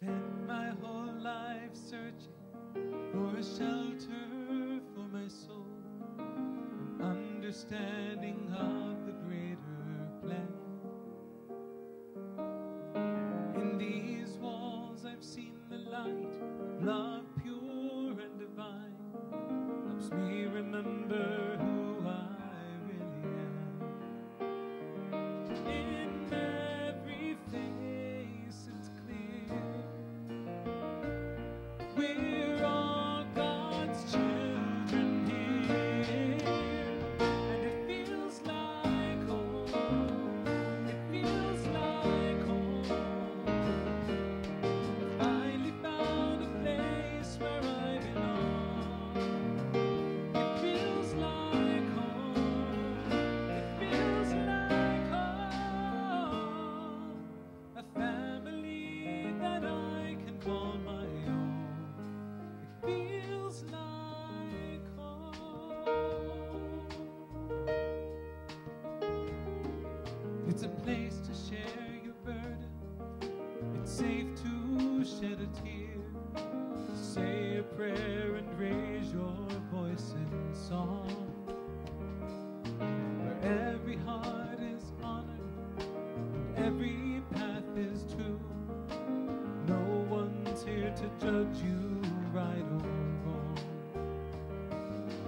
Spent my whole life searching for a shelter for my soul, an understanding of the greater plan. In these walls I've seen the light of love pure and divine, helps me remember who I really am. In every face it's clear, we're all God's children here, and it feels like home, it feels like home. I finally found a place where I belong. It feels like home, it feels like home, a family that I can call my own. Feels like home. It's a place to share your burden. It's safe to shed a tear, to say a prayer and raise your voice in song, where every heart is honored and every path is true. No one's here to judge you right or wrong,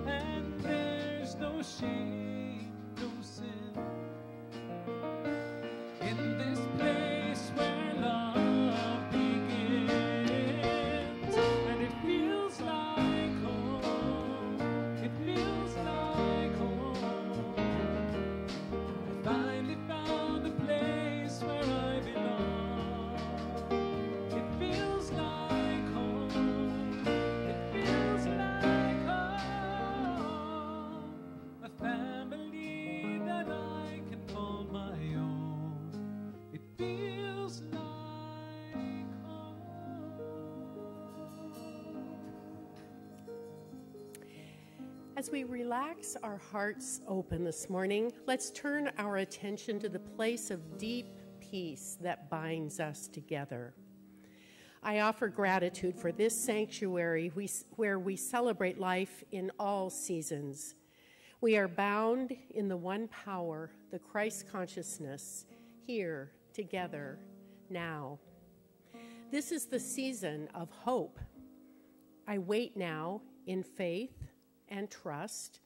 and there's no shame, no sin in this place where love begins, and it feels like home, it feels like home. I finally found a place where I belong. It feels like home, it feels like home, a family that I can call my own. It feels like home. As we relax our hearts open this morning, let's turn our attention to the place of deep peace that binds us together. I offer gratitude for this sanctuary where we celebrate life in all seasons. We are bound in the one power, the Christ consciousness, here, together, now. This is the season of hope. I wait now in faith and trust,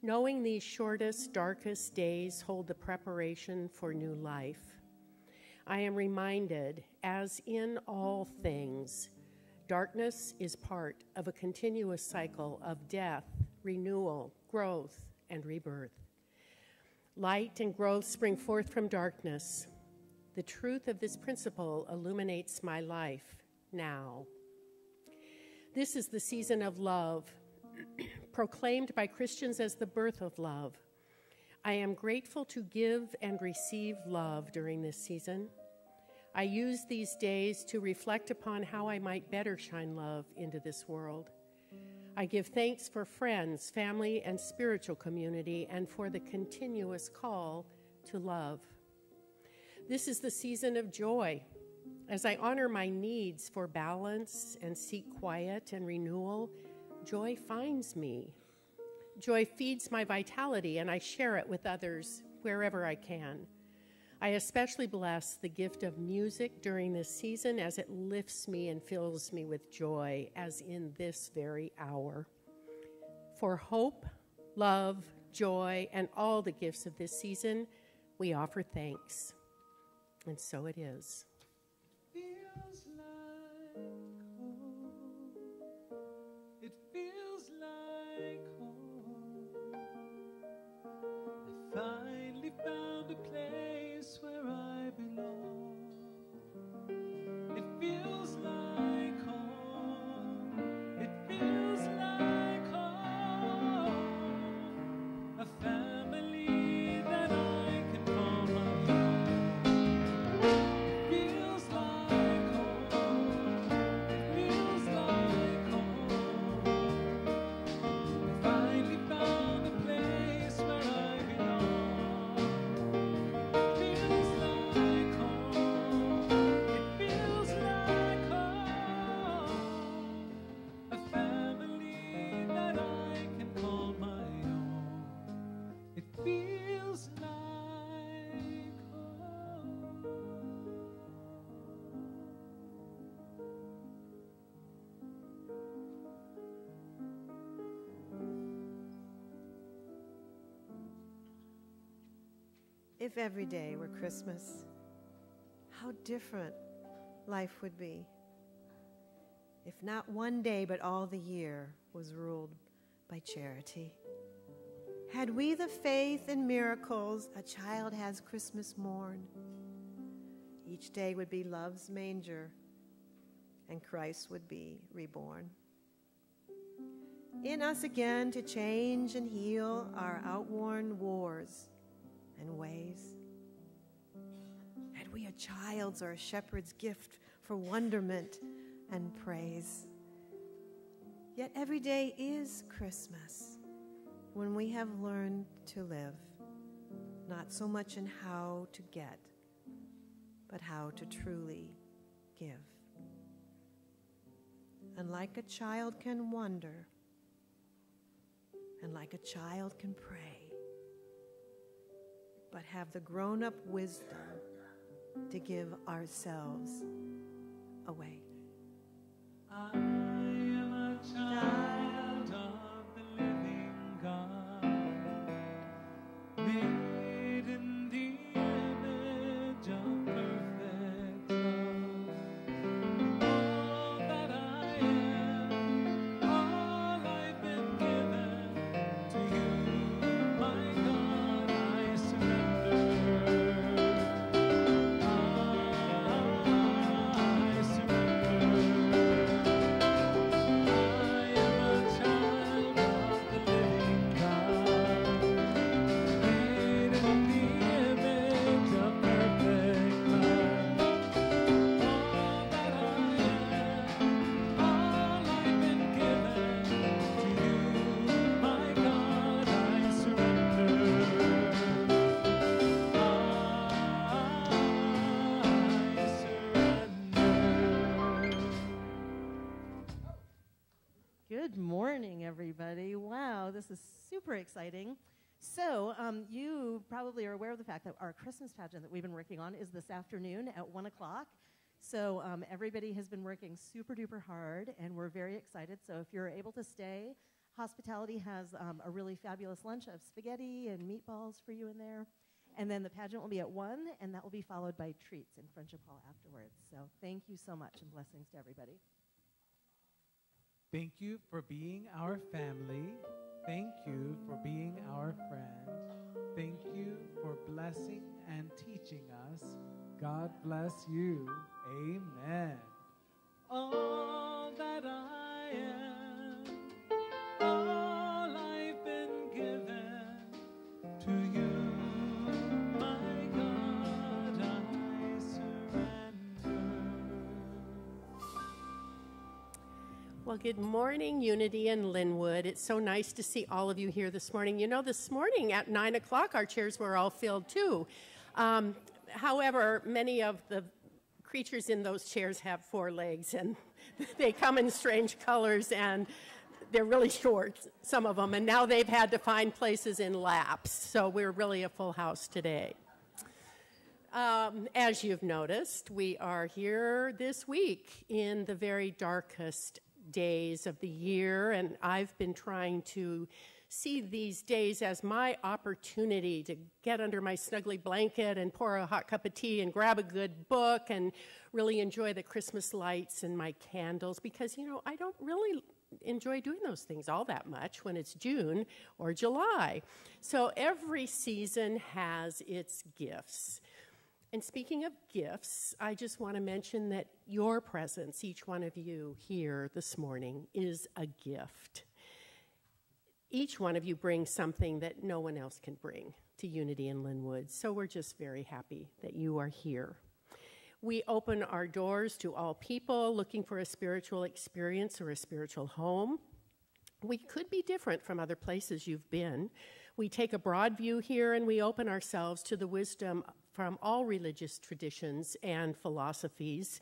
knowing these shortest, darkest days hold the preparation for new life. I am reminded, as in all things, darkness is part of a continuous cycle of death, renewal, growth, and rebirth. Light and growth spring forth from darkness. The truth of this principle illuminates my life now. This is the season of love, proclaimed by Christians as the birth of love. I am grateful to give and receive love during this season. I use these days to reflect upon how I might better shine love into this world. I give thanks for friends, family, and spiritual community, and for the continuous call to love. This is the season of joy. As I honor my needs for balance and seek quiet and renewal, joy finds me. Joy feeds my vitality, and I share it with others wherever I can. I especially bless the gift of music during this season as it lifts me and fills me with joy, as in this very hour. For hope, love, joy, and all the gifts of this season, we offer thanks. And so it is. Feels like home. It feels like home. I finally found a place where I belong. It feels like home. It feels like home. A family that I can call my own. It feels like home. It If every day were Christmas, how different life would be. If not one day, but all the year was ruled by charity. Had we the faith in miracles a child has Christmas morn, each day would be love's manger, and Christ would be reborn. In us again to change and heal our outworn wars and ways. Had we a child's or a shepherd's gift for wonderment and praise. Yet every day is Christmas when we have learned to live, not so much in how to get, but how to truly give. And like a child can wonder, and like a child can pray, but have the grown-up wisdom to give ourselves away. I am a child of the living God, made in the image of perfect love. All that I am, all I've been given to you, my God, I surrender. I surrender. Good morning, everybody. Wow, this is super exciting. So you probably are aware of the fact that our Christmas pageant that we've been working on is this afternoon at 1 o'clock. So everybody has been working super duper hard, and we're very excited. So if you're able to stay, hospitality has a really fabulous lunch of spaghetti and meatballs for you in there. And then the pageant will be at 1, and that will be followed by treats in Friendship Hall afterwards. So thank you so much, and blessings to everybody. Thank you for being our family. Thank you for being our friend. Thank you for blessing and teaching us. God bless you. Amen. All that I am, all I've been given to you, my God, I surrender. Well, good morning, Unity and Linwood. It's so nice to see all of you here this morning. You know, this morning at 9 o'clock, our chairs were all filled too. However, many of the creatures in those chairs have 4 legs, and they come in strange colors, and they're really short, some of them, and now they've had to find places in laps, so we're really a full house today. As you've noticed, we are here this week in the very darkest days of the year, and I've been trying to see these days as my opportunity to get under my snuggly blanket and pour a hot cup of tea and grab a good book and really enjoy the Christmas lights and my candles, because, you know, I don't really enjoy doing those things all that much when it's June or July. So every season has its gifts. And speaking of gifts, I just want to mention that your presence, each one of you here this morning, is a gift. Each one of you brings something that no one else can bring to Unity in Linwood, so we're just very happy that you are here. We open our doors to all people looking for a spiritual experience or a spiritual home. We could be different from other places you've been. We take a broad view here, and we open ourselves to the wisdom from all religious traditions and philosophies.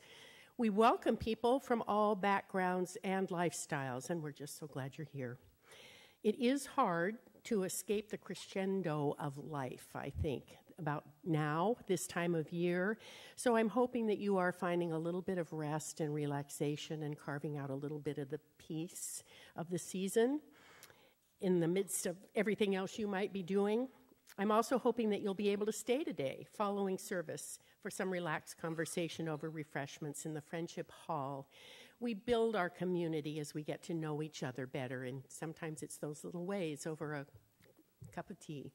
We welcome people from all backgrounds and lifestyles, and we're just so glad you're here. It is hard to escape the crescendo of life, I think, about now, this time of year. So I'm hoping that you are finding a little bit of rest and relaxation and carving out a little bit of the peace of the season in the midst of everything else you might be doing. I'm also hoping that you'll be able to stay today following service for some relaxed conversation over refreshments in the Friendship Hall. We build our community as we get to know each other better, and sometimes it's those little ways over a cup of tea.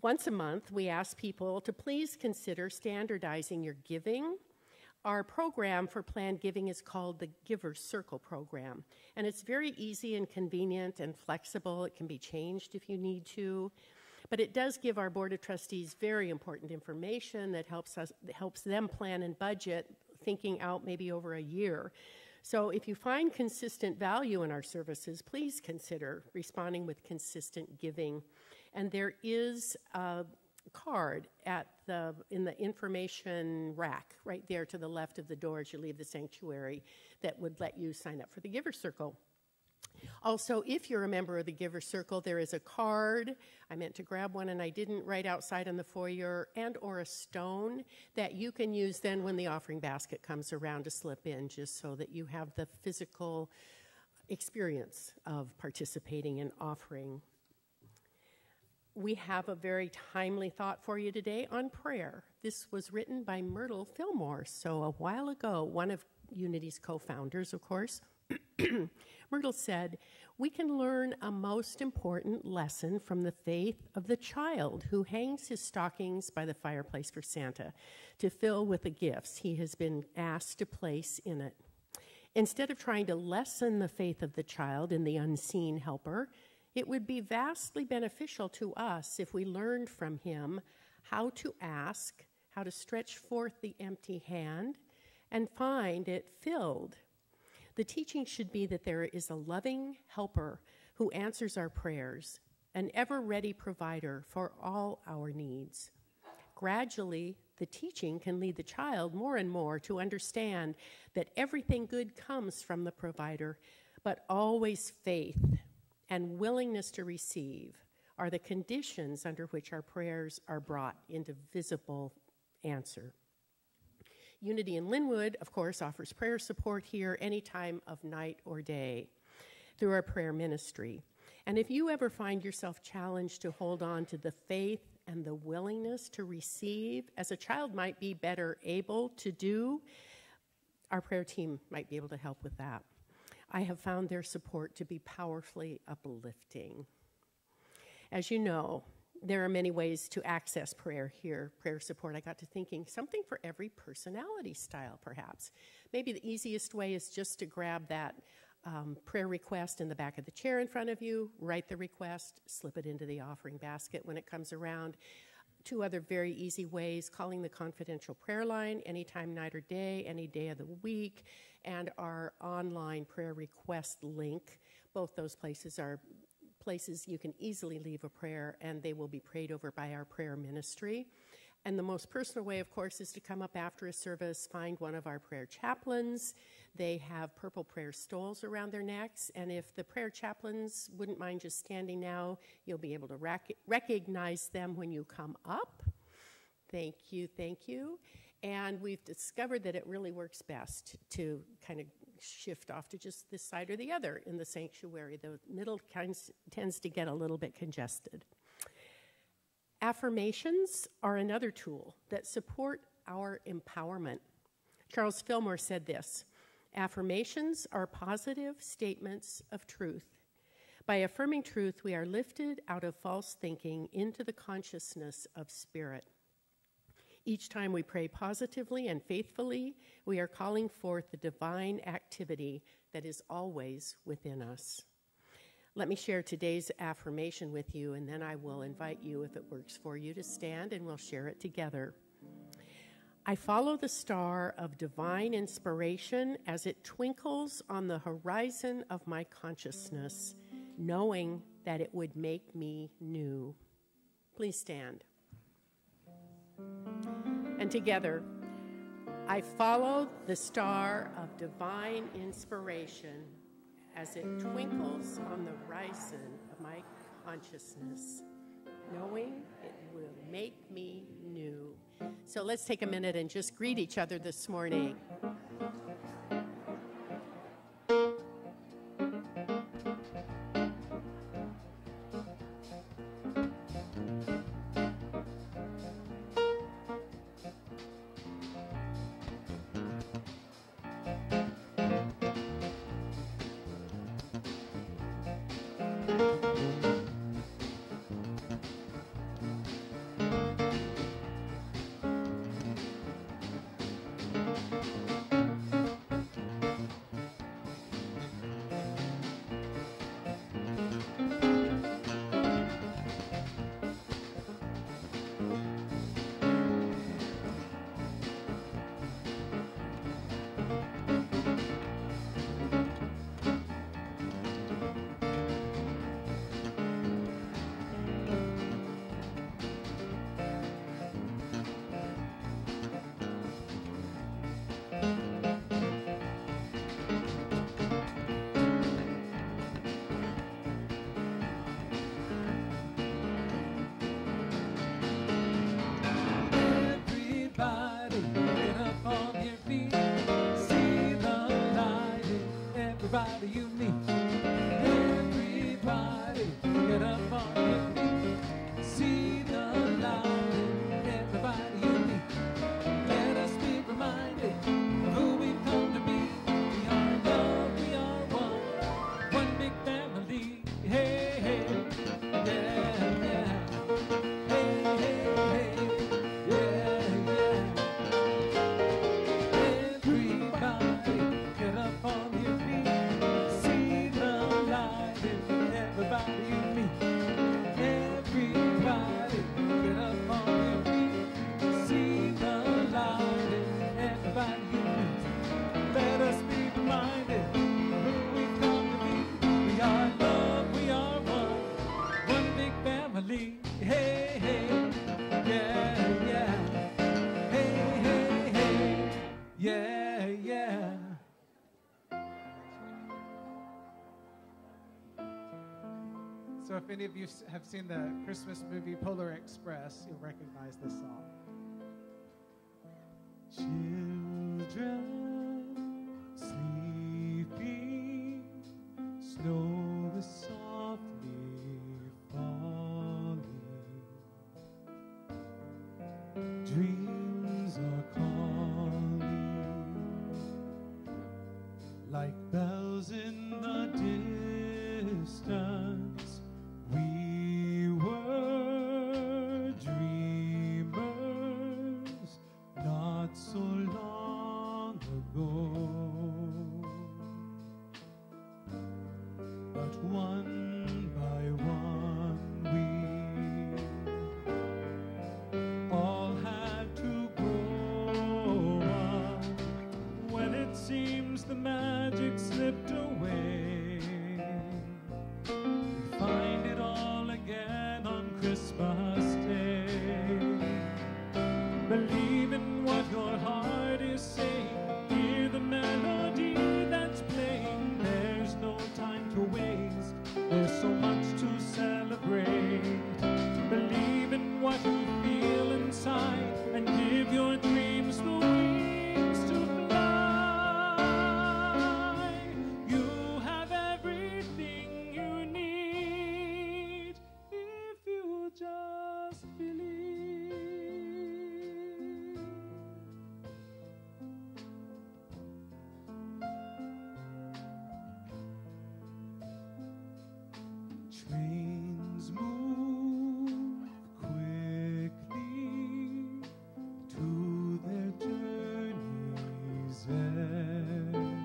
Once a month, we ask people to please consider standardizing your giving. Our program for planned giving is called the Giver Circle program, and it's very easy and convenient and flexible. It can be changed if you need to, but it does give our Board of Trustees very important information that helps them plan and budget, thinking out maybe over a year. So if you find consistent value in our services, please consider responding with consistent giving. And there is a card in the information rack right there to the left of the door as you leave the sanctuary that would let you sign up for the Giver Circle. Also, if you're a member of the Giver Circle, there is a card. I meant to grab one and I didn't, right outside in the foyer, and or a stone that you can use then when the offering basket comes around to slip in, just so that you have the physical experience of participating in offering. We have a very timely thought for you today on prayer. This was written by Myrtle Fillmore, so a while ago, one of Unity's co-founders, of course. Myrtle said, "We can learn a most important lesson from the faith of the child who hangs his stockings by the fireplace for Santa to fill with the gifts he has been asked to place in it. Instead of trying to lessen the faith of the child in the unseen helper, it would be vastly beneficial to us if we learned from him how to ask, how to stretch forth the empty hand, and find it filled. The teaching should be that there is a loving helper who answers our prayers, an ever-ready provider for all our needs. Gradually, the teaching can lead the child more and more to understand that everything good comes from the provider, but always faith and willingness to receive are the conditions under which our prayers are brought into visible answer. Unity in Linwood, of course, offers prayer support here any time of night or day through our prayer ministry. And if you ever find yourself challenged to hold on to the faith and the willingness to receive, as a child might be better able to do, our prayer team might be able to help with that. I have found their support to be powerfully uplifting. As you know, there are many ways to access prayer here, prayer support. I got to thinking something for every personality style, perhaps. Maybe the easiest way is just to grab that prayer request in the back of the chair in front of you, write the request, slip it into the offering basket when it comes around. Two other very easy ways: calling the confidential prayer line anytime, night or day, any day of the week, and our online prayer request link. Both those places are places you can easily leave a prayer, and they will be prayed over by our prayer ministry. And the most personal way, of course, is to come up after a service, find one of our prayer chaplains. They have purple prayer stoles around their necks, and if the prayer chaplains wouldn't mind just standing now, you'll be able to recognize them when you come up. Thank you, thank you. And we've discovered that it really works best to kind of shift off to just this side or the other in the sanctuary. The middle tends to get a little bit congested. Affirmations are another tool that support our empowerment. Charles Fillmore said this: "Affirmations are positive statements of truth. By affirming truth, we are lifted out of false thinking into the consciousness of spirit. Each time we pray positively and faithfully, we are calling forth the divine activity that is always within us." Let me share today's affirmation with you, and then I will invite you, if it works for you, to stand and we'll share it together. I follow the star of divine inspiration as it twinkles on the horizon of my consciousness, knowing that it would make me new. Please stand. And together, I follow the star of divine inspiration as it twinkles on the horizon of my consciousness, knowing it will make me new. So let's take a minute and just greet each other this morning. Yeah, yeah. So if any of you have seen the Christmas movie Polar Express, you'll recognize this song. Children sleeping, snow is softly falling, dreams are calling, like bells in the distance. We were dreamers not so long ago, but one by one we all had to grow up. When it seems the magic slipped away, we find it all again on Christmas Day. Believe in what your heart is saying. Hear the melody that's playing. There's no time to waste. There's so much to celebrate. Believe in what you feel inside and give your dreams the wings to fly. You have everything you need if you just believe. Trains move quickly to their journey's end.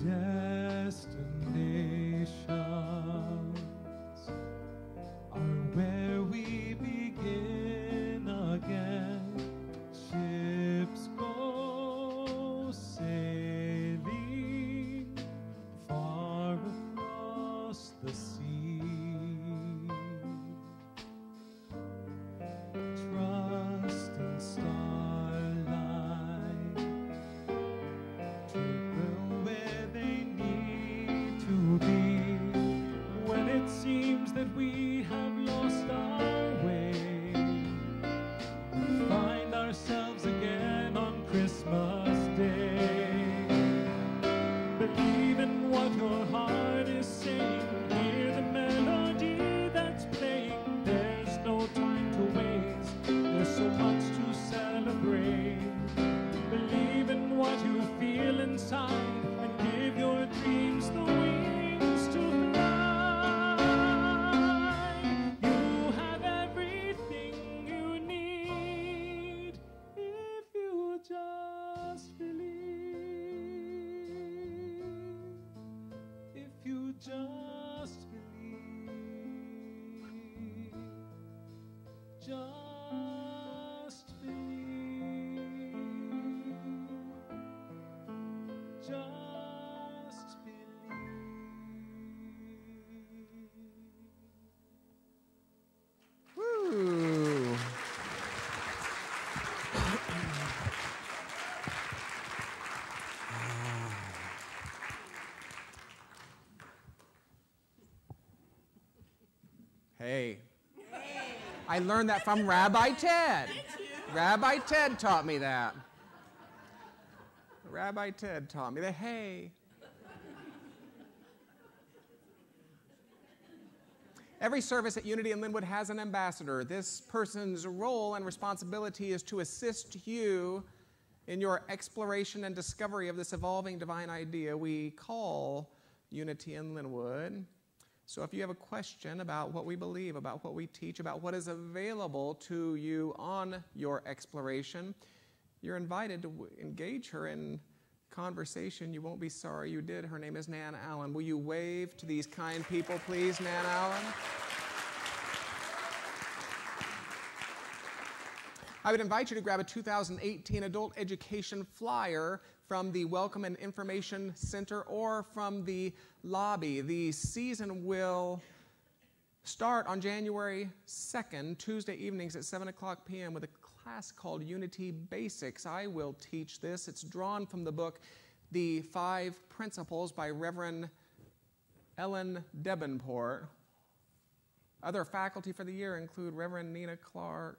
Destinations are where we begin again. Ships go sailing far across the sea. Trust in starlight to go where they need to be. When it seems that we have lost our way, we find ourselves again on Christmas Day. Believe in what your heart is saying. Hear the melody that's playing. There's no time to waste. There's so much to celebrate. Believe in what you feel inside and give your dreams the wings to fly. You have everything you need if you just believe. If you just believe. Just believe. Just believe. Woo! Hey. I learned that from Rabbi Ted. Rabbi Ted taught me that. Rabbi Ted taught me that. Hey. Every service at Unity in Linwood has an ambassador. This person's role and responsibility is to assist you in your exploration and discovery of this evolving divine idea we call Unity in Linwood. So if you have a question about what we believe, about what we teach, about what is available to you on your exploration, you're invited to engage her in conversation. You won't be sorry you did. Her name is Nan Allen. Will you wave to these kind people, please, Nan Allen? I would invite you to grab a 2018 Adult Education Flyer from the Welcome and Information Center or from the lobby. The season will start on January 2nd, Tuesday evenings at 7 o'clock p.m. with a class called Unity Basics. I will teach this. It's drawn from the book The 5 Principles by Reverend Ellen Debenport. Other faculty for the year include Reverend Nina Clark,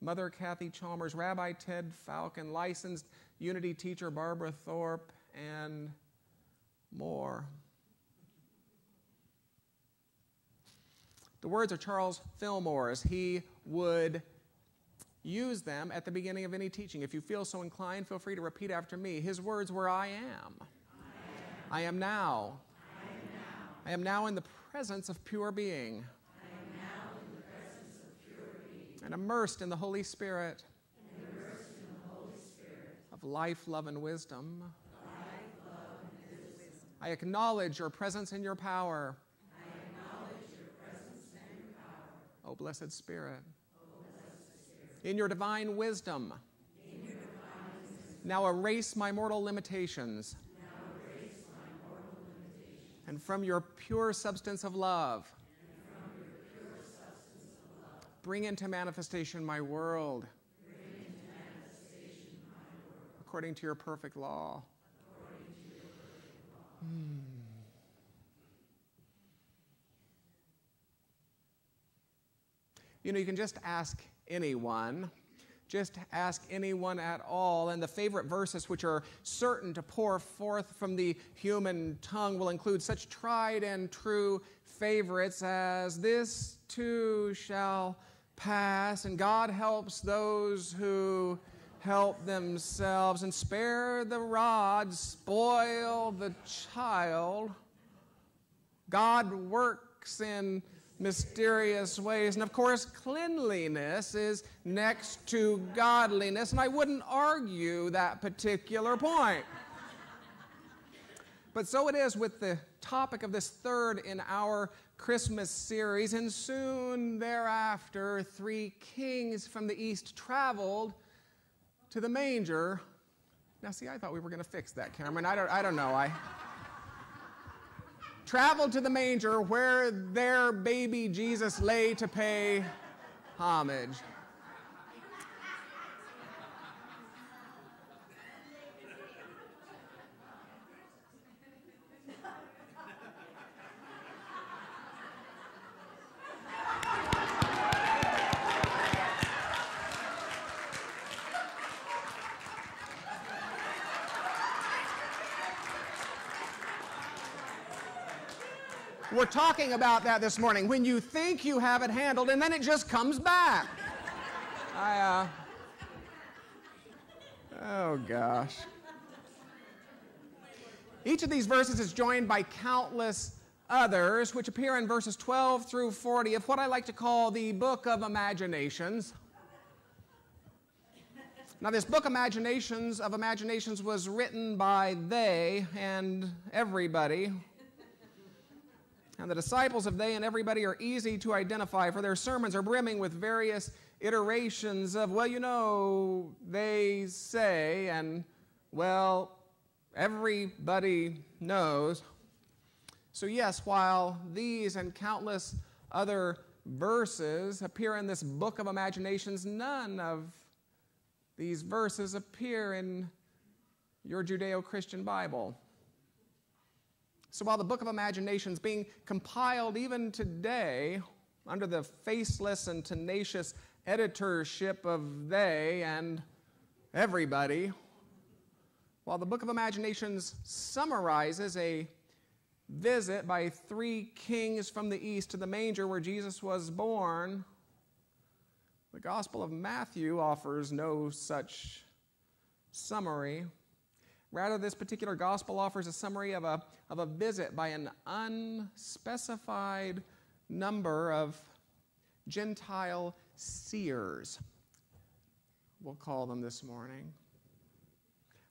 Mother Kathy Chalmers, Rabbi Ted Falcon, licensed Unity teacher Barbara Thorpe, and more. The words are Charles Fillmore's. He would use them at the beginning of any teaching. If you feel so inclined, feel free to repeat after me. His words were, I am. I am now. I am now in the presence of pure being. And immersed in the Holy Spirit of life, love, and wisdom. I acknowledge your presence and your power. O blessed Spirit. In your divine wisdom. Now erase my mortal limitations. And from your pure substance of love. Bring into manifestation my world. According to your perfect law. You know, you can just ask anyone. Just ask anyone at all. And the favorite verses which are certain to pour forth from the human tongue will include such tried and true favorites as this too shall pass, and God helps those who help themselves, and spare the rod, spoil the child. God works in mysterious ways, and of course cleanliness is next to godliness, and I wouldn't argue that particular point. But so it is with the topic of this third in our Christmas series, and soon thereafter 3 kings from the east traveled to the manger. Now see, I thought we were going to fix that, Cameron. I don't know. I traveled to the manger where their baby Jesus lay to pay homage. We're talking about that this morning. When you think you have it handled, and then it just comes back. Oh, gosh. Each of these verses is joined by countless others, which appear in verses 12 through 40 of what I like to call the Book of Imaginations. Now, this book, Imaginations of Imaginations, was written by they and everybody. And the disciples of they and everybody are easy to identify, for their sermons are brimming with various iterations of, well, you know, they say, and, well, everybody knows. So yes, while these and countless other verses appear in this book of imaginations, none of these verses appear in your Judeo-Christian Bible. So while the Book of Imaginations being compiled even today under the faceless and tenacious editorship of they and everybody, while the Book of Imaginations summarizes a visit by 3 kings from the east to the manger where Jesus was born, the Gospel of Matthew offers no such summary. Rather, this particular gospel offers a summary of a visit by an unspecified number of Gentile seers, we'll call them this morning,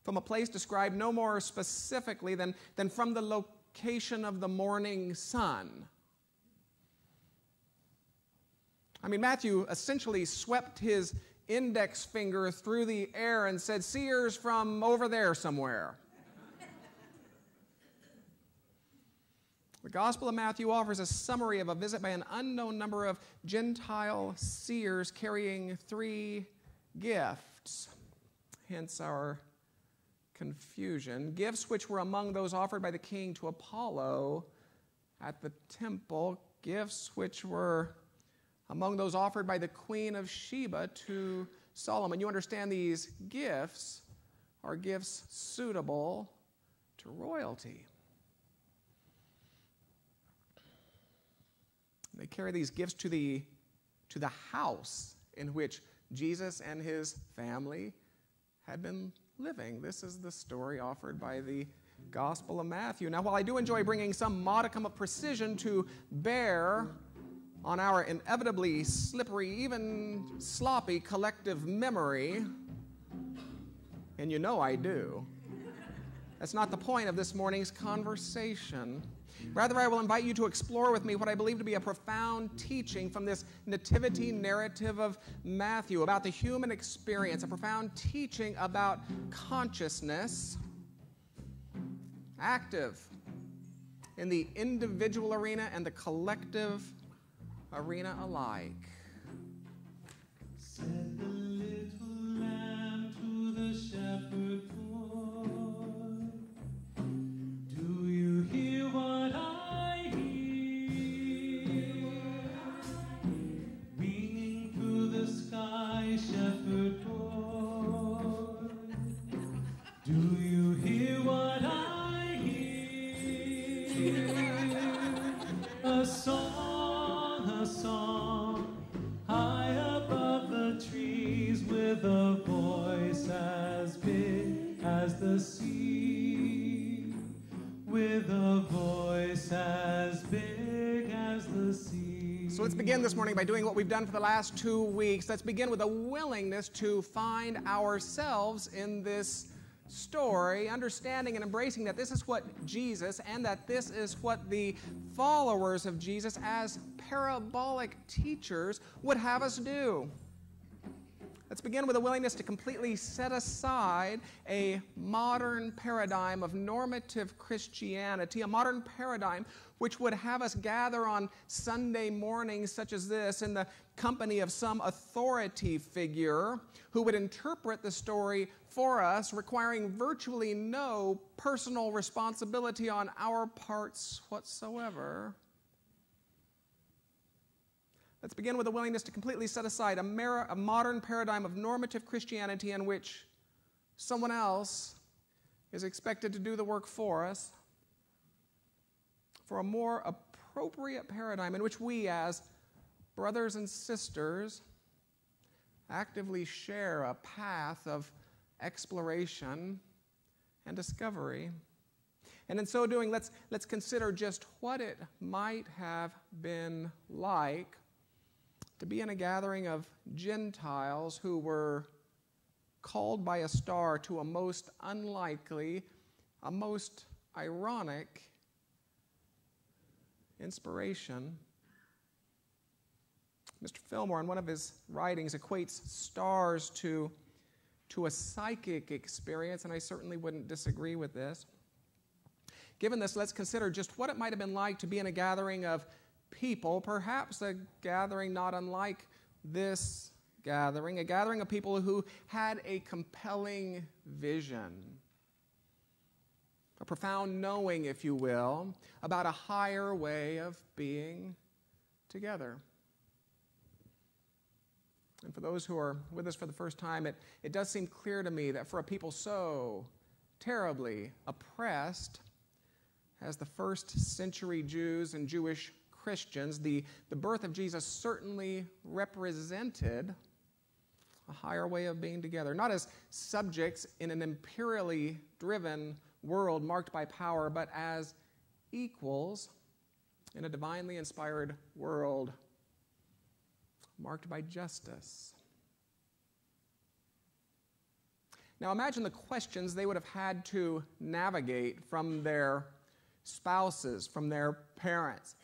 from a place described no more specifically than from the location of the morning sun. I mean, Matthew essentially swept his index finger through the air and said, seers from over there somewhere. The Gospel of Matthew offers a summary of a visit by an unknown number of Gentile seers carrying 3 gifts, hence our confusion. Gifts which were among those offered by the king to Apollo at the temple, gifts which were among those offered by the Queen of Sheba to Solomon. You understand these gifts are gifts suitable to royalty. They carry these gifts to the house in which Jesus and his family had been living. This is the story offered by the Gospel of Matthew. Now, while I do enjoy bringing some modicum of precision to bear on our inevitably slippery, even sloppy collective memory, and you know I do, that's not the point of this morning's conversation. Rather, I will invite you to explore with me what I believe to be a profound teaching from this nativity narrative of Matthew about the human experience, a profound teaching about consciousness, active in the individual arena and the collective arena alike. Said the little lamb to the shepherd boy, do you hear what I hear? Ringing through the sky, shepherd boy, do you hear what I hear? A song, high above the trees, with a voice as big as the sea, with a voice as big as the sea. So let's begin this morning by doing what we've done for the last 2 weeks. Let's begin with a willingness to find ourselves in this story, understanding and embracing that this is what Jesus and that this is what the followers of Jesus as parabolic teachers would have us do. Let's begin with a willingness to completely set aside a modern paradigm of normative Christianity, a modern paradigm which would have us gather on Sunday mornings such as this in the company of some authority figure who would interpret the story for us, requiring virtually no personal responsibility on our parts whatsoever. Let's begin with a willingness to completely set aside a modern paradigm of normative Christianity in which someone else is expected to do the work for us, for a more appropriate paradigm in which we as brothers and sisters actively share a path of exploration and discovery. And in so doing, let's consider just what it might have been like to be in a gathering of Gentiles who were called by a star to a most unlikely, a most ironic inspiration. Mr. Fillmore, in one of his writings, equates stars to a psychic experience, and I certainly wouldn't disagree with this. Given this, let's consider just what it might have been like to be in a gathering of people, perhaps a gathering not unlike this gathering, a gathering of people who had a compelling vision, a profound knowing, if you will, about a higher way of being together. And for those who are with us for the first time, it does seem clear to me that for a people so terribly oppressed as the first century Jews and Jewish Christians, the birth of Jesus certainly represented a higher way of being together, not as subjects in an imperially driven world marked by power, but as equals in a divinely inspired world marked by justice. Now imagine the questions they would have had to navigate from their spouses, from their parents,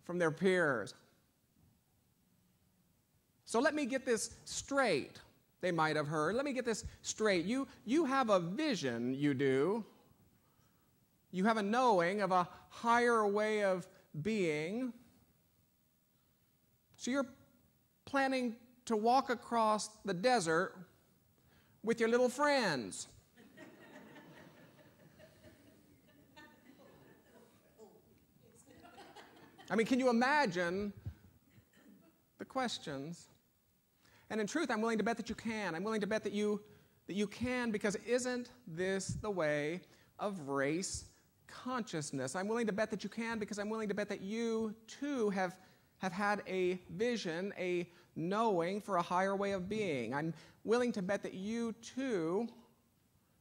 from their peers. So let me get this straight, they might have heard. Let me get this straight. You have a vision, you do. You have a knowing of a higher way of being. So you're planning to walk across the desert with your little friends? I mean, can you imagine the questions? And in truth, I'm willing to bet that you can. I'm willing to bet that you can, because isn't this the way of race consciousness? I'm willing to bet that you can, because I'm willing to bet that you too have had a vision, a knowing for a higher way of being. I'm willing to bet that you too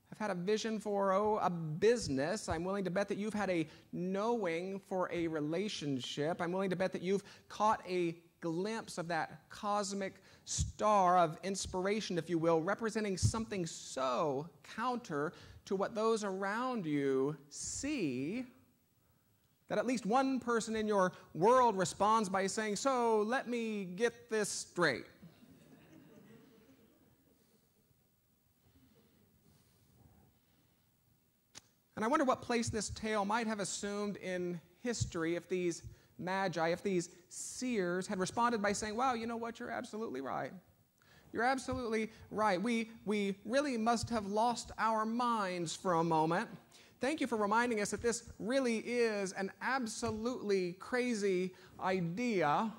have had a vision for a business. I'm willing to bet that you've had a knowing for a relationship. I'm willing to bet that you've caught a glimpse of that cosmic star of inspiration, if you will, representing something so counter to what those around you see that at least one person in your world responds by saying, "So let me get this straight." And I wonder what place this tale might have assumed in history if these magi, if these seers had responded by saying, "Wow, you know what, you're absolutely right. You're absolutely right. We really must have lost our minds for a moment. Thank you for reminding us that this really is an absolutely crazy idea.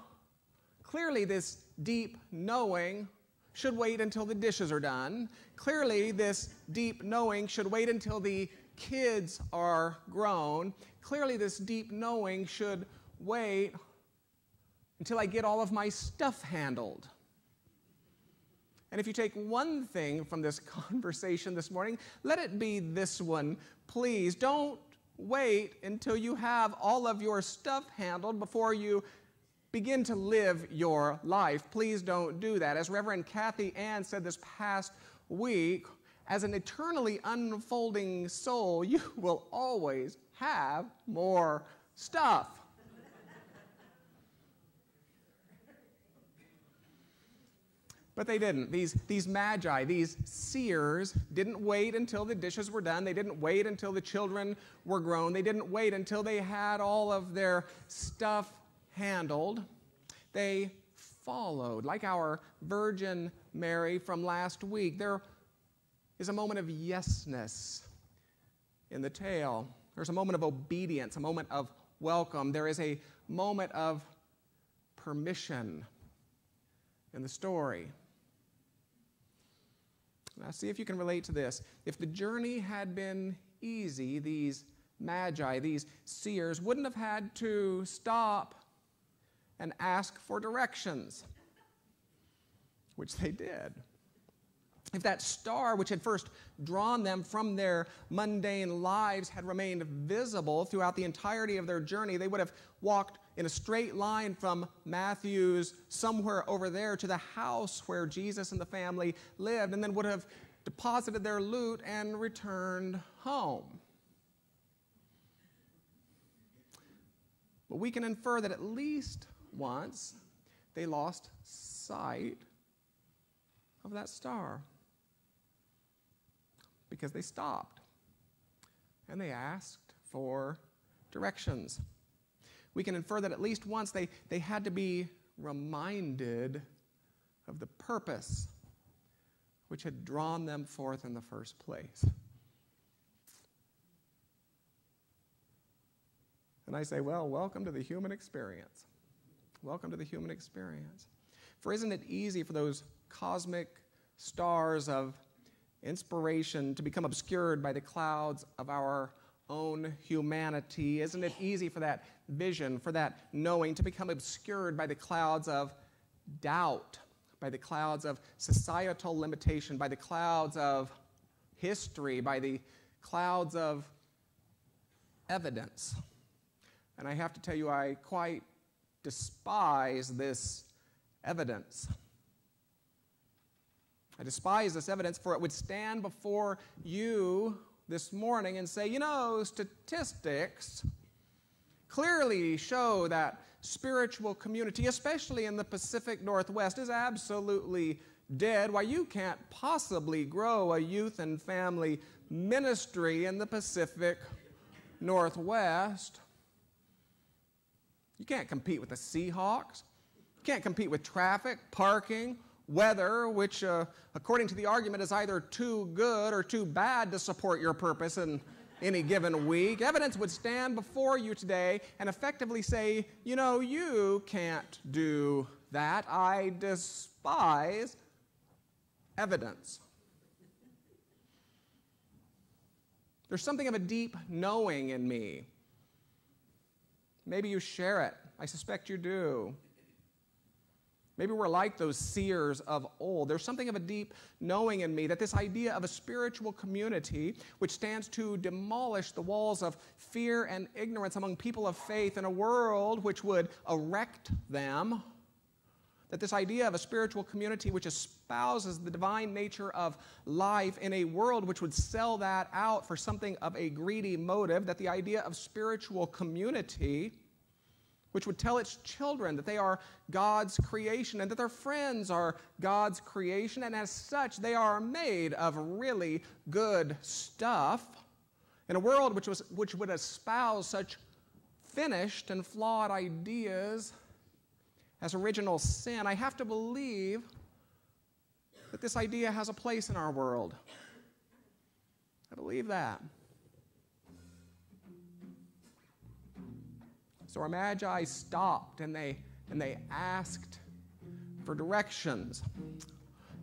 Clearly, this deep knowing should wait until the dishes are done. Clearly, this deep knowing should wait until the kids are grown. Clearly, this deep knowing should wait until I get all of my stuff handled." And if you take one thing from this conversation this morning, let it be this one. Please don't wait until you have all of your stuff handled before you begin to live your life. Please don't do that. As Reverend Kathy Ann said this past week, as an eternally unfolding soul, you will always have more stuff. But they didn't. These magi, these seers, didn't wait until the dishes were done. They didn't wait until the children were grown. They didn't wait until they had all of their stuff handled. They followed, like our Virgin Mary from last week. There is a moment of yesness in the tale. There's a moment of obedience, a moment of welcome. There is a moment of permission in the story. Now, see if you can relate to this. If the journey had been easy, these magi, these seers, wouldn't have had to stop and ask for directions, which they did. If that star, which had first drawn them from their mundane lives, had remained visible throughout the entirety of their journey, they would have walked in a straight line from Matthew's somewhere over there to the house where Jesus and the family lived, and then would have deposited their loot and returned home. But we can infer that at least once they lost sight of that star, because they stopped and they asked for directions. We can infer that at least once they had to be reminded of the purpose which had drawn them forth in the first place. And I say, well, welcome to the human experience. Welcome to the human experience. For isn't it easy for those cosmic stars of inspiration to become obscured by the clouds of our own humanity? Isn't it easy for that vision, for that knowing to become obscured by the clouds of doubt, by the clouds of societal limitation, by the clouds of history, by the clouds of evidence? And I have to tell you, I quite despise this evidence. I despise this evidence, for it would stand before you this morning and say, you know, statistics clearly show that spiritual community, especially in the Pacific Northwest, is absolutely dead. Why, you can't possibly grow a youth and family ministry in the Pacific Northwest. You can't compete with the Seahawks. You can't compete with traffic, parking, weather, which according to the argument is either too good or too bad to support your purpose in any given week. Evidence would stand before you today and effectively say, you know, you can't do that. I despise evidence. There's something of a deep knowing in me. Maybe you share it. I suspect you do. Maybe we're like those seers of old. There's something of a deep knowing in me that this idea of a spiritual community which stands to demolish the walls of fear and ignorance among people of faith in a world which would erect them, that this idea of a spiritual community which espouses the divine nature of life in a world which would sell that out for something of a greedy motive, that the idea of spiritual community which would tell its children that they are God's creation and that their friends are God's creation, and as such they are made of really good stuff, in a world which would espouse such finished and flawed ideas as original sin. I have to believe that this idea has a place in our world. I believe that. So our magi stopped and they asked for directions.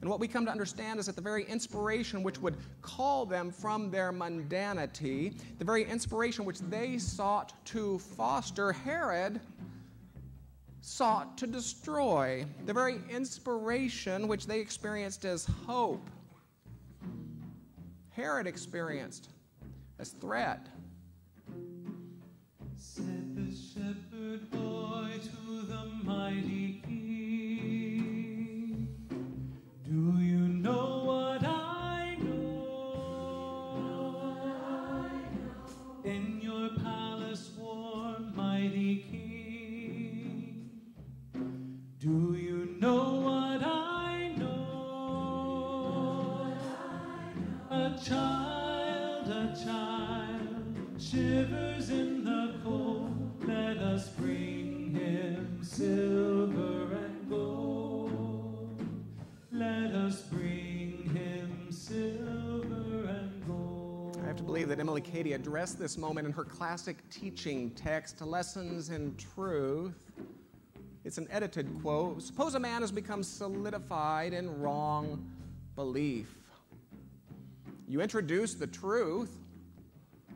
And what we come to understand is that the very inspiration which would call them from their mundanity, the very inspiration which they sought to foster, Herod sought to destroy. The very inspiration which they experienced as hope, Herod experienced as threat. Said the shepherd boy to the mighty king, do you know what I know? In your palace warm, mighty king, do you know what I know? A child shivers in the cold. Let us bring him silver and gold. Let us bring him silver and gold. I have to believe that Emily Cady addressed this moment in her classic teaching text, Lessons in Truth. It's an edited quote. Suppose a man has become solidified in wrong belief. You introduce the truth,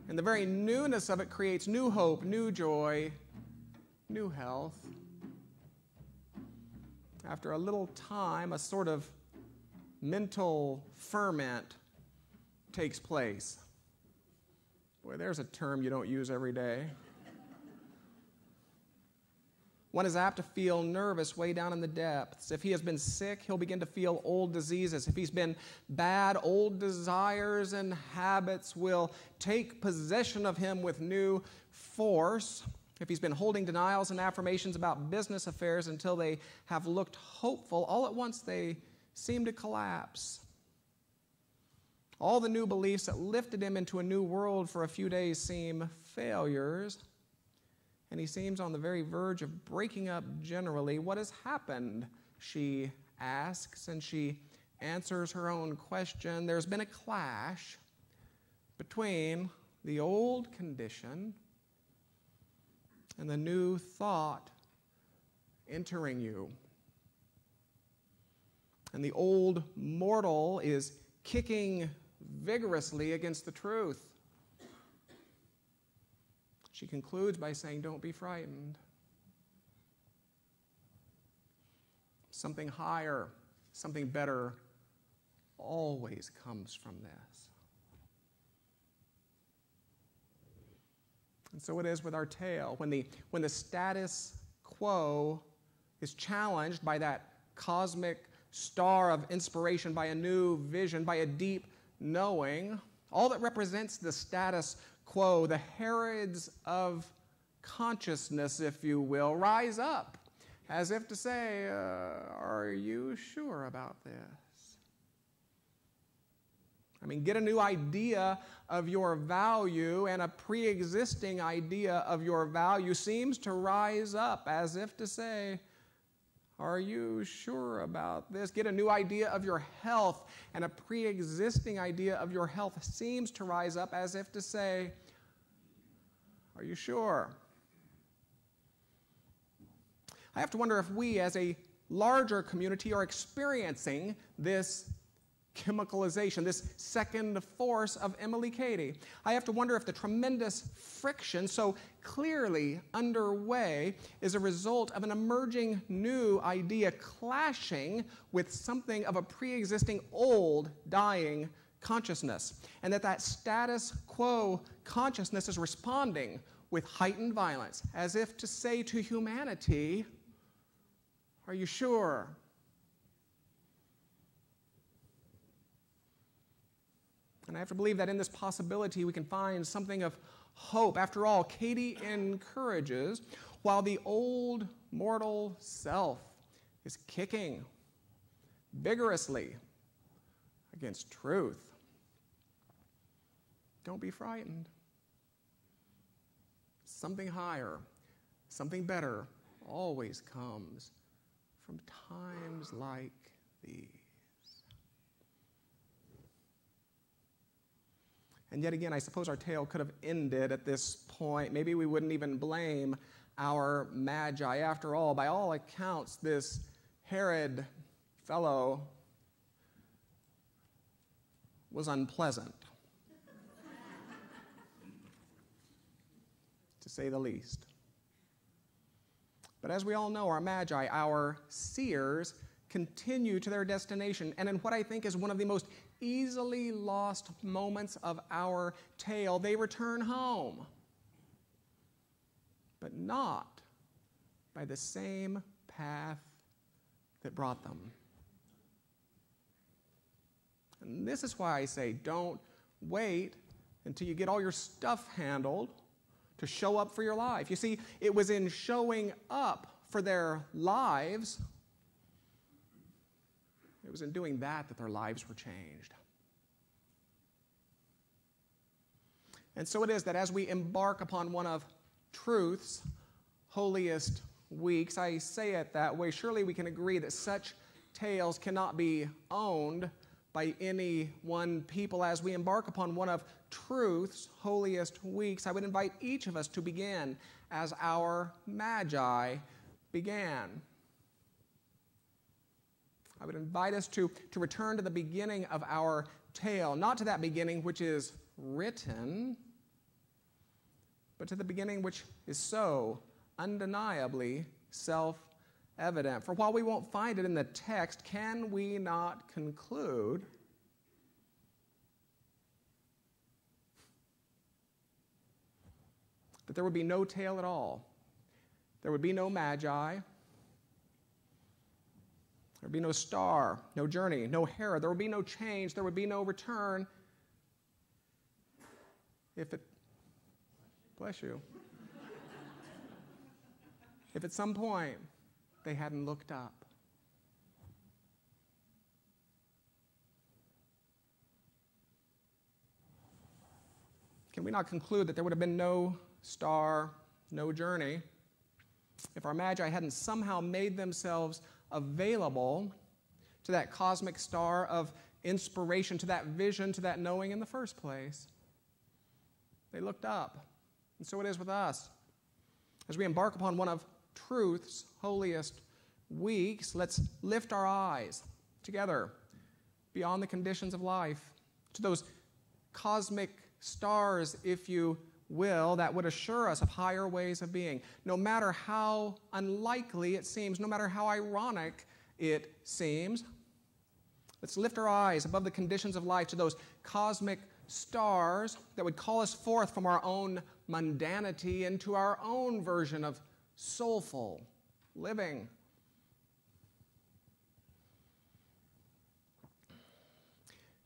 and the very newness of it creates new hope, new joy, new health. After a little time, a sort of mental ferment takes place. Boy, there's a term you don't use every day. One is apt to feel nervous way down in the depths. If he has been sick, he'll begin to feel old diseases. If he's been bad, old desires and habits will take possession of him with new force. If he's been holding denials and affirmations about business affairs until they have looked hopeful, all at once they seem to collapse. All the new beliefs that lifted him into a new world for a few days seem failures. And he seems on the very verge of breaking up generally. What has happened? She asks, and she answers her own question. There's been a clash between the old condition and the new thought entering you. And the old mortal is kicking vigorously against the truth. She concludes by saying, don't be frightened. Something higher, something better always comes from this. And so it is with our tale. When the status quo is challenged by that cosmic star of inspiration, by a new vision, by a deep knowing, all that represents the status quo, the Herods of consciousness, if you will, rise up as if to say, are you sure about this? I mean, get a new idea of your value, and a pre-existing idea of your value seems to rise up as if to say, Are you sure about this? Get a new idea of your health, and a pre-existing idea of your health seems to rise up as if to say, are you sure? I have to wonder if we as a larger community are experiencing this chemicalization, this second force of Emily Cady. I have to wonder if the tremendous friction so clearly underway is a result of an emerging new idea clashing with something of a pre-existing old dying consciousness, and that status quo consciousness is responding with heightened violence, as if to say to humanity, are you sure? And I have to believe that in this possibility we can find something of hope. After all, Cady encourages, while the old mortal self is kicking vigorously against truth, don't be frightened. Something higher, something better always comes from times like these. And yet again, I suppose our tale could have ended at this point. Maybe we wouldn't even blame our magi. After all, by all accounts, this Herod fellow was unpleasant, to say the least. But as we all know, our magi, our seers, continue to their destination, and in what I think is one of the most easily lost moments of our tale, they return home, but not by the same path that brought them. And this is why I say, don't wait until you get all your stuff handled to show up for your life. You see, it was in showing up for their lives, it was in doing that their lives were changed. And so it is that as we embark upon one of truth's holiest weeks, I say it that way, surely we can agree that such tales cannot be owned by any one people. As we embark upon one of truth's holiest weeks, I would invite each of us to begin as our magi began. I would invite us to return to the beginning of our tale, not to that beginning which is written, but to the beginning which is so undeniably self-evident. For while we won't find it in the text, can we not conclude that there would be no tale at all? There would be no magi. There would be no star, no journey, no Herod. There would be no change. There would be no return if it, bless you, if at some point they hadn't looked up. Can we not conclude that there would have been no star, no journey, if our magi hadn't somehow made themselves available to that cosmic star of inspiration, to that vision, to that knowing in the first place? They looked up. And so it is with us. As we embark upon one of truth's holiest weeks, let's lift our eyes together beyond the conditions of life to those cosmic stars, if you will, that would assure us of higher ways of being. No matter how unlikely it seems, no matter how ironic it seems, let's lift our eyes above the conditions of life to those cosmic stars that would call us forth from our own mundanity into our own version of soulful living.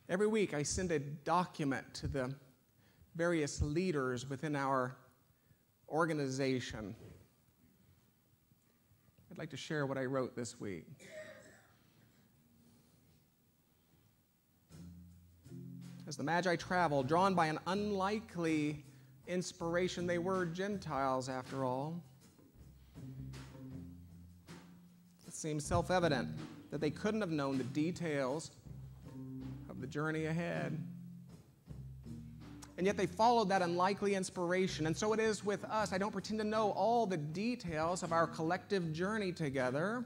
Every week I send a document to the various leaders within our organization. I'd like to share what I wrote this week. As the Magi traveled, drawn by an unlikely inspiration, they were Gentiles after all. Let's seems self-evident that they couldn't have known the details of the journey ahead. And yet they followed that unlikely inspiration. And so it is with us. I don't pretend to know all the details of our collective journey together,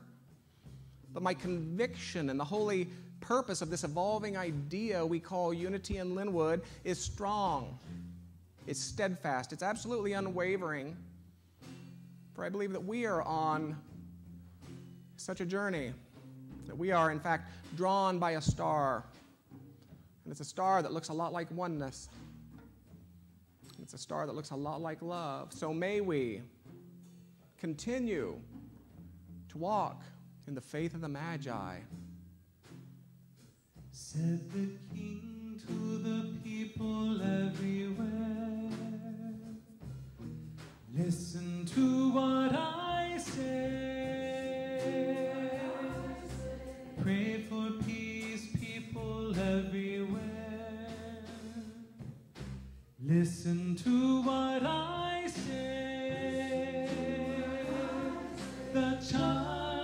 but my conviction and the holy purpose of this evolving idea we call unity in Linwood is strong. It's steadfast. It's absolutely unwavering. For I believe that we are on such a journey, that we are, in fact, drawn by a star. And it's a star that looks a lot like oneness. It's a star that looks a lot like love. So may we continue to walk in the faith of the Magi. Said the King to the people everywhere, listen to what I say. Pray for peace, people everywhere. Listen to what I say. The child,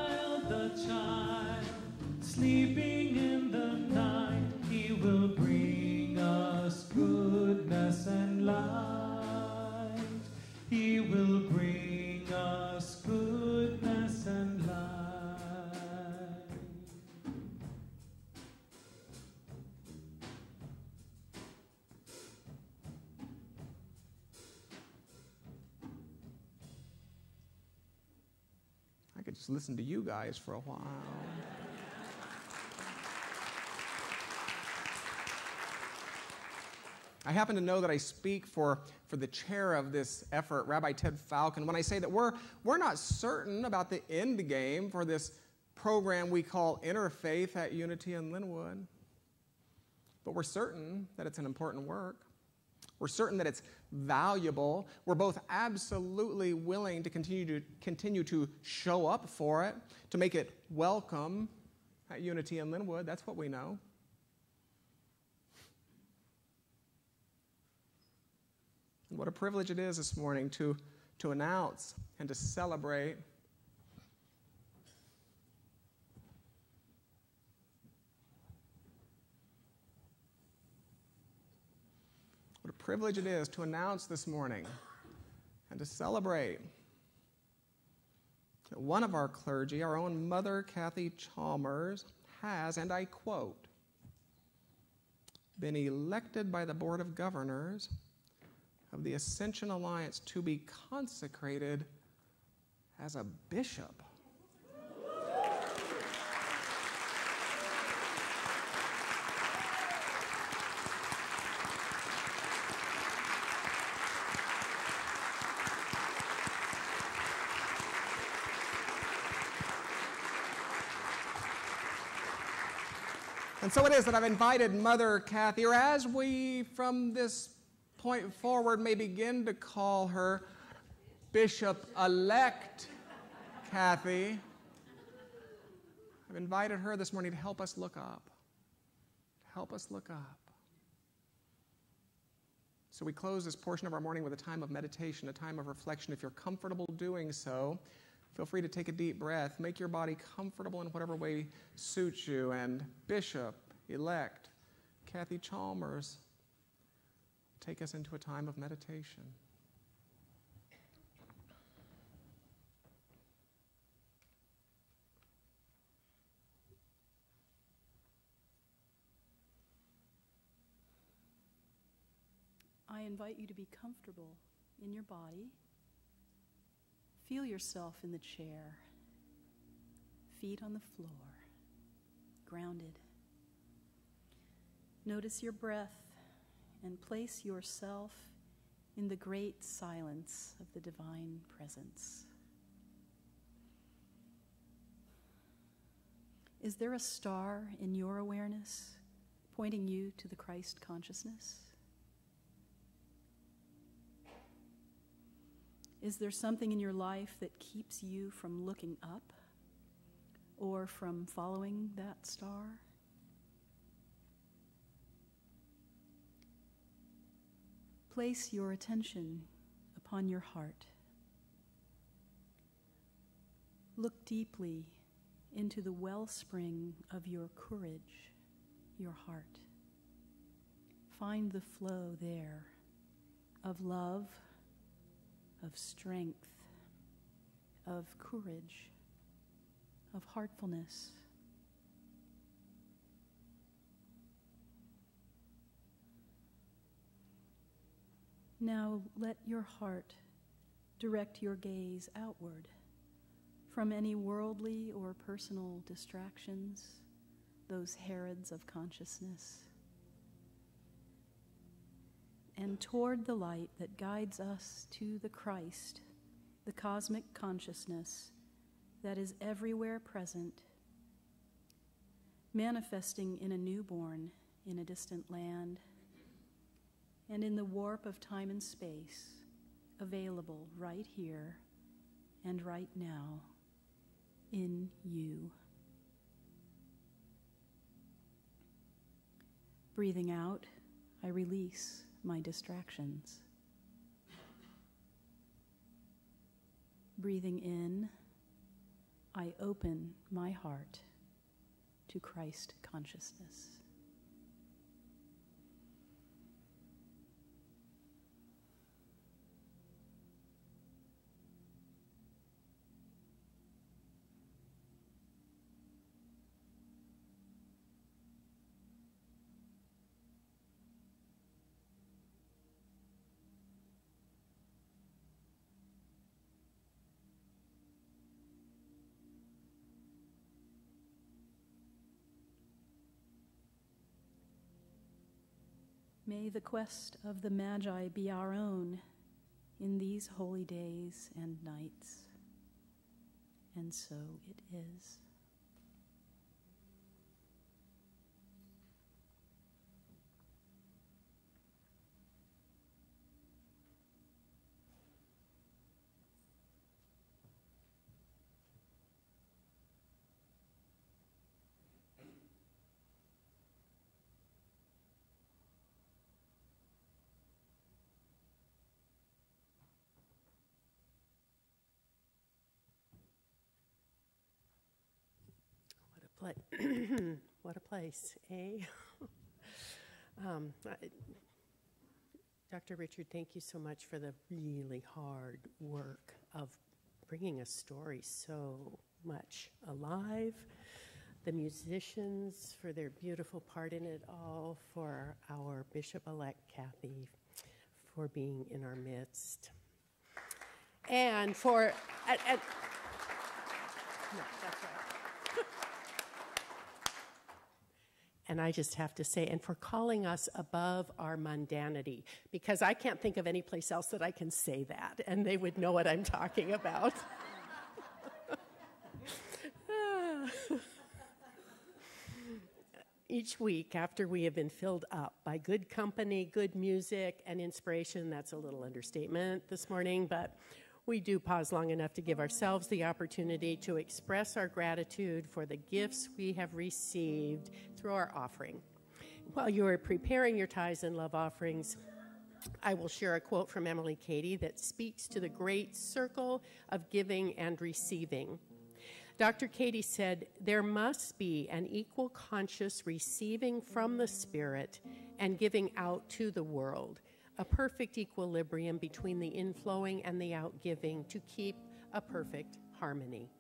sleeping in the night, he will bring us goodness and light. He will bring us goodness and light. I could just listen to you guys for a while. I happen to know that I speak for the chair of this effort, Rabbi Ted Falcon, when I say that we're not certain about the end game for this program we call Interfaith at Unity in Linwood. But we're certain that it's an important work. We're certain that it's valuable. We're both absolutely willing to continue to show up for it, to make it welcome at Unity in Linwood. That's what we know. And what a privilege it is this morning to announce and to celebrate what a privilege it is to announce this morning and to celebrate that one of our clergy, our own Mother Kathy Chalmers, has, and I quote, been elected by the Board of Governors of the Ascension Alliance to be consecrated as a bishop. And so it is that I've invited Mother Kathy, or as we from this point forward may begin to call her Bishop-elect Kathy. I've invited her this morning to help us look up. Help us look up. So we close this portion of our morning with a time of meditation, a time of reflection. If you're comfortable doing so, feel free to take a deep breath. Make your body comfortable in whatever way suits you. And Bishop-elect Kathy Chalmers, take us into a time of meditation. I invite you to be comfortable in your body. Feel yourself in the chair, feet on the floor, grounded. Notice your breath and place yourself in the great silence of the divine presence. Is there a star in your awareness pointing you to the Christ consciousness? Is there something in your life that keeps you from looking up or from following that star? Place your attention upon your heart. Look deeply into the wellspring of your courage, your heart. Find the flow there of love, of strength, of courage, of heartfulness. Now let your heart direct your gaze outward from any worldly or personal distractions, those Herods of consciousness, and toward the light that guides us to the Christ, the cosmic consciousness that is everywhere present, manifesting in a newborn in a distant land, and in the warp of time and space, available right here and right now in you. Breathing out, I release my distractions. Breathing in, I open my heart to Christ consciousness. May the quest of the Magi be our own in these holy days and nights. And so it is. What a place, eh? Dr. Richard, thank you so much for the really hard work of bringing a story so much alive, the musicians for their beautiful part in it all, for our Bishop-elect Kathy for being in our midst, and for... no, that's right. And I just have to say, and for calling us above our mundanity, because I can't think of any place else that I can say that, and they would know what I'm talking about. Each week, after we have been filled up by good company, good music, and inspiration, that's a little understatement this morning, but we do pause long enough to give ourselves the opportunity to express our gratitude for the gifts we have received through our offering. While you are preparing your tithes and love offerings, I will share a quote from Emily Cady that speaks to the great circle of giving and receiving. Dr. Cady said, "There must be an equal conscious receiving from the Spirit and giving out to the world, a perfect equilibrium between the inflowing and the outgiving to keep a perfect harmony."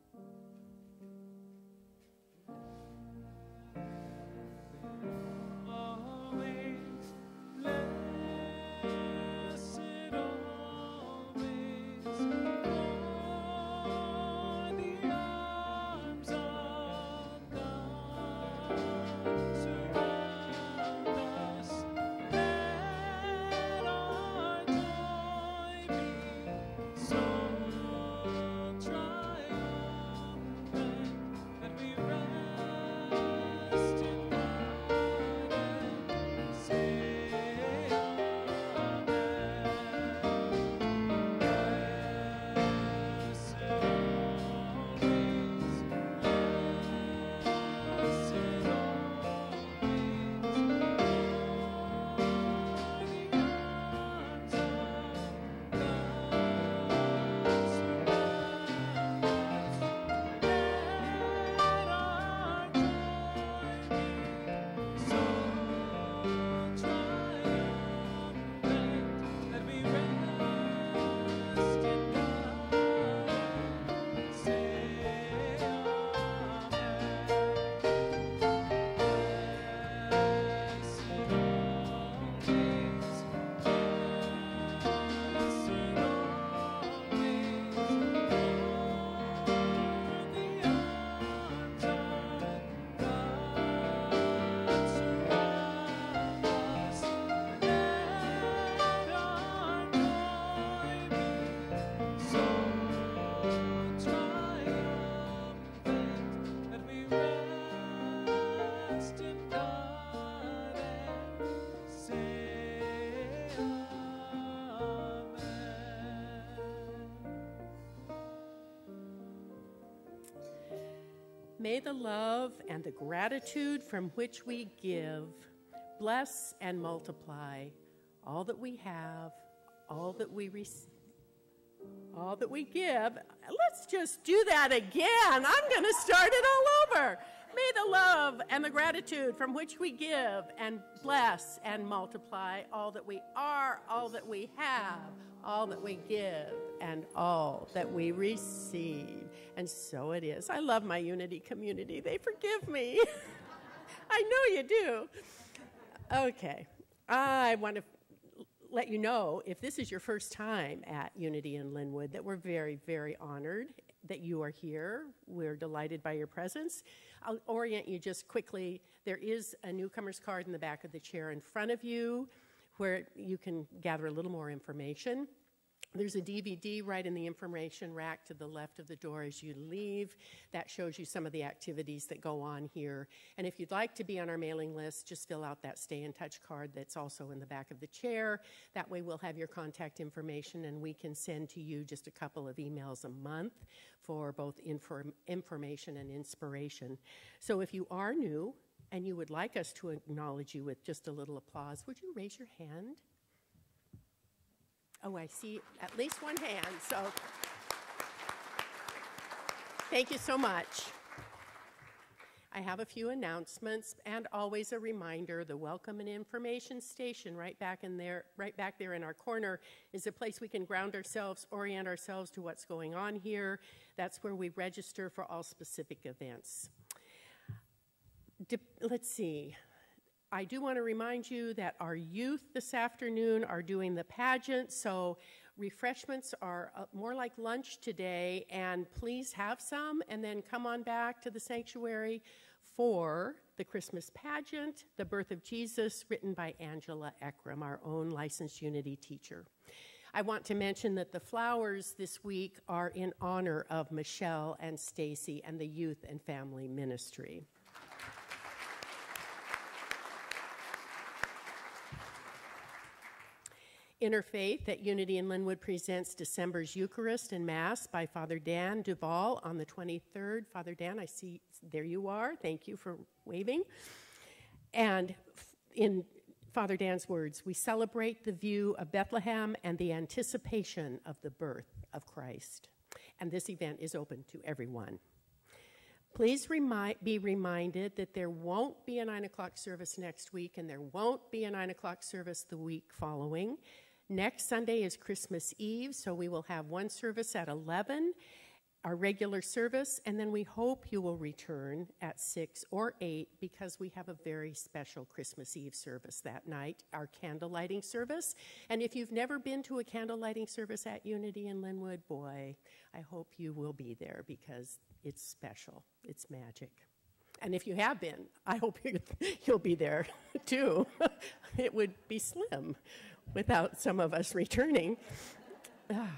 May the love and the gratitude from which we give bless and multiply all that we have, all that we receive, all that we give. Let's just do that again. I'm going to start it all over. May the love and the gratitude from which we give and bless and multiply all that we are, all that we have, all that we give, and all that we receive. And so it is. I love my Unity community. They forgive me. I know you do. Okay. I want to let you know, if this is your first time at Unity in Linwood, that we're very, very honored that you are here. We're delighted by your presence. I'll orient you just quickly. There is a newcomer's card in the back of the chair in front of you where you can gather a little more information. There's a DVD right in the information rack to the left of the door as you leave. That shows you some of the activities that go on here. And if you'd like to be on our mailing list, just fill out that Stay in Touch card that's also in the back of the chair. That way we'll have your contact information and we can send to you just a couple of emails a month for both information and inspiration. So if you are new and you would like us to acknowledge you with just a little applause, would you raise your hand? Oh, I see at least one hand, so thank you so much. I have a few announcements and always a reminder, the welcome and information station right back there in our corner is a place we can ground ourselves, orient ourselves to what's going on here. That's where we register for all specific events. Let's see. I do want to remind you that our youth this afternoon are doing the pageant, so refreshments are more like lunch today, and please have some, and then come on back to the sanctuary for the Christmas pageant, The Birth of Jesus, written by Angela Ekram, our own licensed Unity teacher. I want to mention that the flowers this week are in honor of Michelle and Stacy and the Youth and Family Ministry. Interfaith at Unity in Linwood presents December's Eucharist and Mass by Father Dan Duval on the 23rd. Father Dan, I see there you are. Thank you for waving. And in Father Dan's words, we celebrate the view of Bethlehem and the anticipation of the birth of Christ. And this event is open to everyone. Please be reminded that there won't be a 9 o'clock service next week, and there won't be a 9 o'clock service the week following. Next Sunday is Christmas Eve, so we will have one service at 11, our regular service, and then we hope you will return at 6 or 8 because we have a very special Christmas Eve service that night, our candle lighting service. And if you've never been to a candle lighting service at Unity in Linwood, boy, I hope you will be there because it's special. It's magic. And if you have been, I hope you'll be there too. It would be slim without some of us returning. Are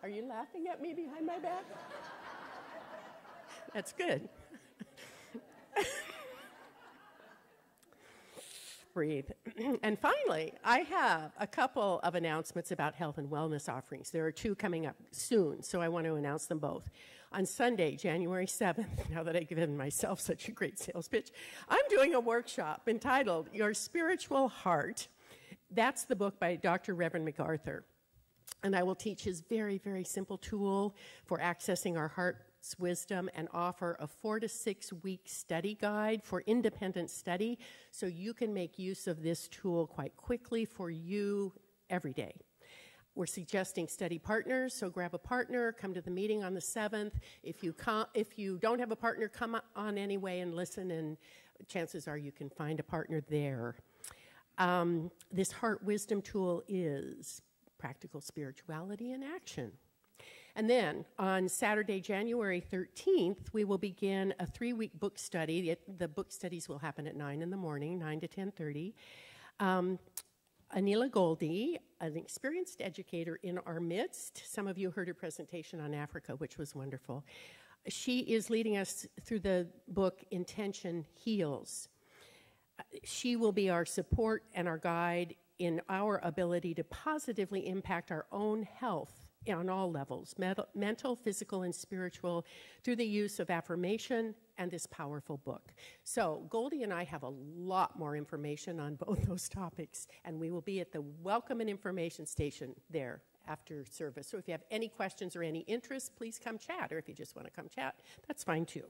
you laughing at me behind my back? That's good. Breathe. And finally, I have a couple of announcements about health and wellness offerings. There are two coming up soon, so I want to announce them both. On Sunday, January 7th, now that I've given myself such a great sales pitch, I'm doing a workshop entitled Your Spiritual Heart. That's the book by Dr. Reverend MacArthur. And I will teach his very, very simple tool for accessing our heart's wisdom and offer a 4 to 6 week study guide for independent study so you can make use of this tool quite quickly for you every day. We're suggesting study partners, so grab a partner, come to the meeting on the 7th. If you don't have a partner, come on anyway and listen, and chances are you can find a partner there. This heart wisdom tool is practical spirituality in action. And then on Saturday, January 13th, we will begin a 3-week book study. The book studies will happen at 9 in the morning, 9 to 10:30. Anila Goldie, an experienced educator in our midst. Some of you heard her presentation on Africa, which was wonderful. She is leading us through the book Intention Heals. She will be our support and our guide in our ability to positively impact our own health on all levels, mental, physical, and spiritual, through the use of affirmation and this powerful book. So Goldie and I have a lot more information on both those topics, and we will be at the Welcome and Information Station there after service. So if you have any questions or any interest, please come chat, or if you just want to come chat, that's fine too.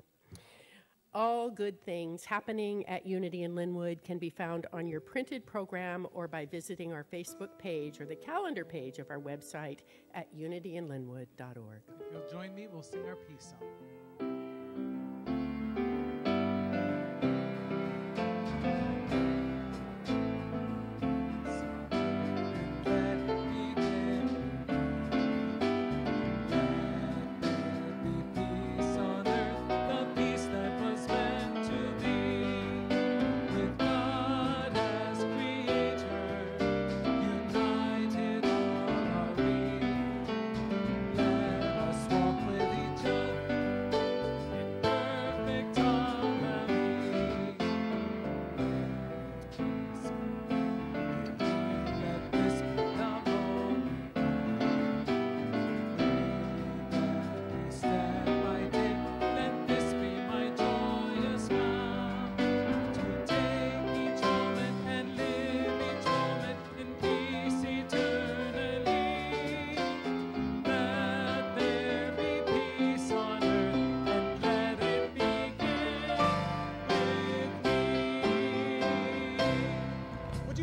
All good things happening at Unity in Linwood can be found on your printed program or by visiting our Facebook page or the calendar page of our website at unityinlinwood.org. If you'll join me, we'll sing our peace song.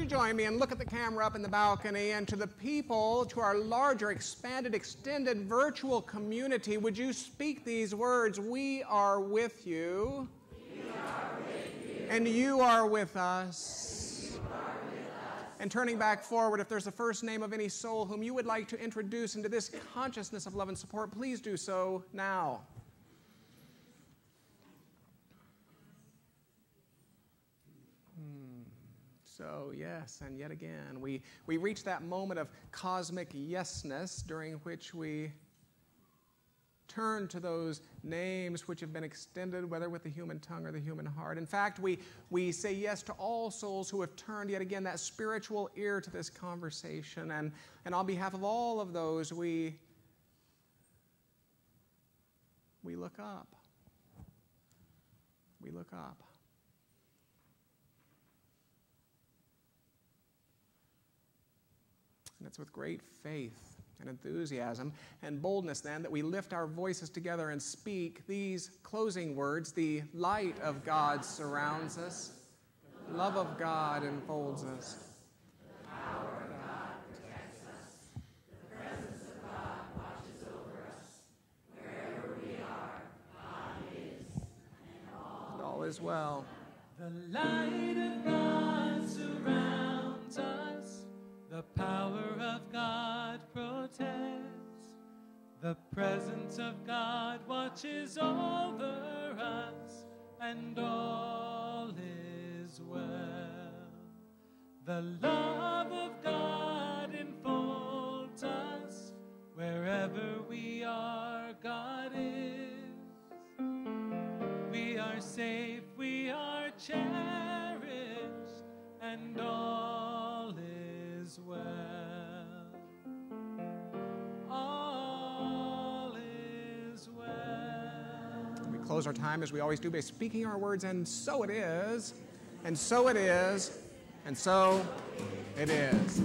Join me and look at the camera up in the balcony, and to the people, to our larger, expanded, extended virtual community, would you speak these words? We are with you. We are with you. And you are with us. You are with us. And turning back forward, if there's a first name of any soul whom you would like to introduce into this consciousness of love and support, please do so now. So yes, and yet again, we reach that moment of cosmic yesness during which we turn to those names which have been extended, whether with the human tongue or the human heart. In fact, we say yes to all souls who have turned, yet again, that spiritual ear to this conversation. And on behalf of all of those, we look up. We look up. And it's with great faith and enthusiasm and boldness then that we lift our voices together and speak these closing words. The light of God surrounds us. The love of God enfolds us. The power of God protects us. The presence of God watches over us. Wherever we are, God is, and all is well. The light of God surrounds us. The power of God protects. The presence of God watches over us, and all is well. The love of God enfolds us. Wherever we are, God is. We are safe, we are cherished, and all is well. All is well. We close our time as we always do by speaking our words, and so it is, and so it is, and so it is.